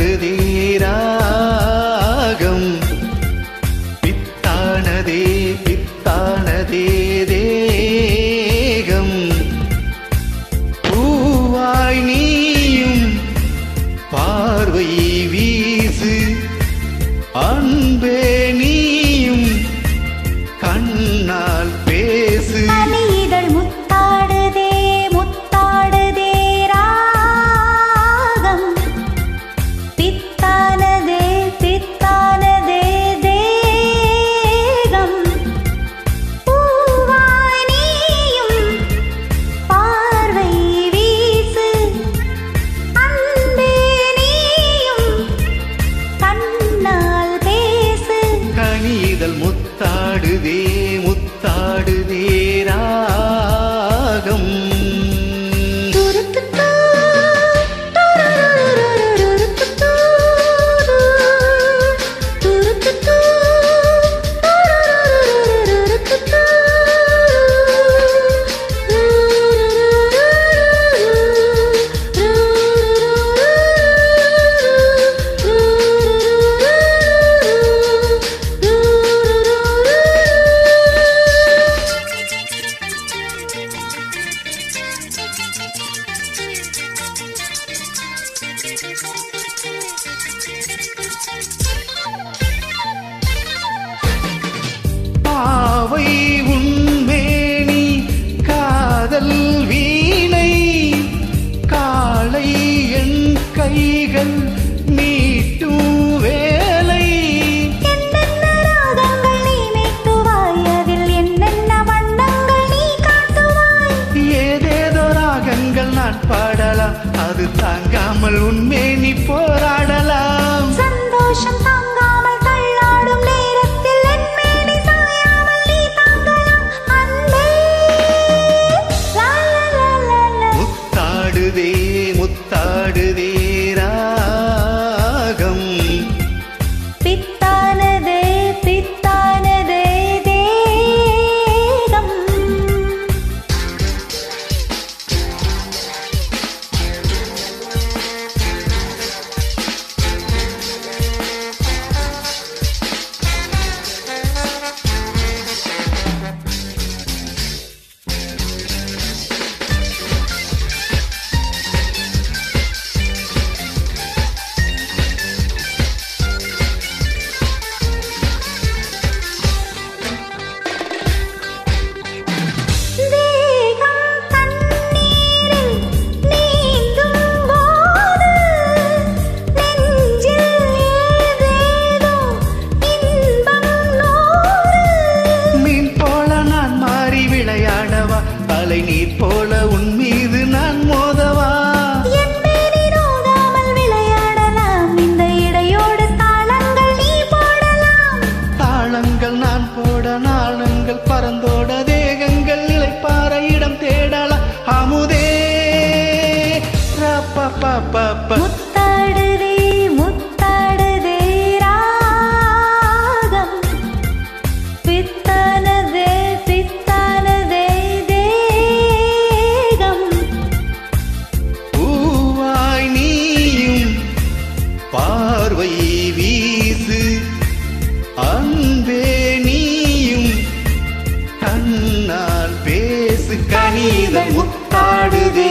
முத்தாடுதே ராகம் பித்தானதே பித்தானதே தேகம் பூவாய் நீயும் பார்வை வீசு அன்பே நீயும் கண்ணால் பேசு இதழ் முத்தாடுதே முத்தாடுதே ராகம் பித்தானதே பித்தானதே தேகம் பூவாய் நீயும் பார்வை வீசு அன்பே நீயும் கண்ணால் பேசு கனிதழ் முத்தாடுதே முத்தாடுதே ராகம் பாவை உன்மேனி காதல் வீணை காளை என் கைகள் மீட்டும் வேலை என்னென்ன ராகங்கள் நீ மீட்டுவாய் அதில் என்னென்ன வண்ணங்கள் நீ காட்டுவாய் ஏதேதோ ராகங்கள் நான் பாடலாம் அது தாங்காமல் உன்மேனி போராடலாம் சந்தோஷம் தாங்காமல் தள்ளாடும் நேரத்தில் என் மேனி சாயாமல் நீ தாங்கலாம் அன்பே லா லா லா லா லா முத்தாடுதே முத்தாடுதே ராகம் பித்தானதே பித்தானதே தேகம் தேகம் தண்ணீரில் நீந்தும் போது நெஞ்சில் ஏதேதோ இன்பம் நூறு மீன் போல நான் மாறி விளையாடவா அலை நீர் போல உன் மீது நான் மோதவா என் மேனி நோகாமல் விளையாடலாம் இந்த இடையோடு தாளங்கள் நீ போடலாம் தாளங்கள் நான் போட நாளங்கள் பறந்தோட தேகங்கள் இளைப்பாற இடம் தேடலாம் அமுதே ரப்பப்பப்பப்ப முத்தாடுதே முத்தாடுதே ராகம் பித்தானதே பித்தானதே தேகம் பூவாய் நீயும் பார்வை வீசு அன்பே நீயும் கண்ணால் பேசு கனிதழ் முத்தாடுதே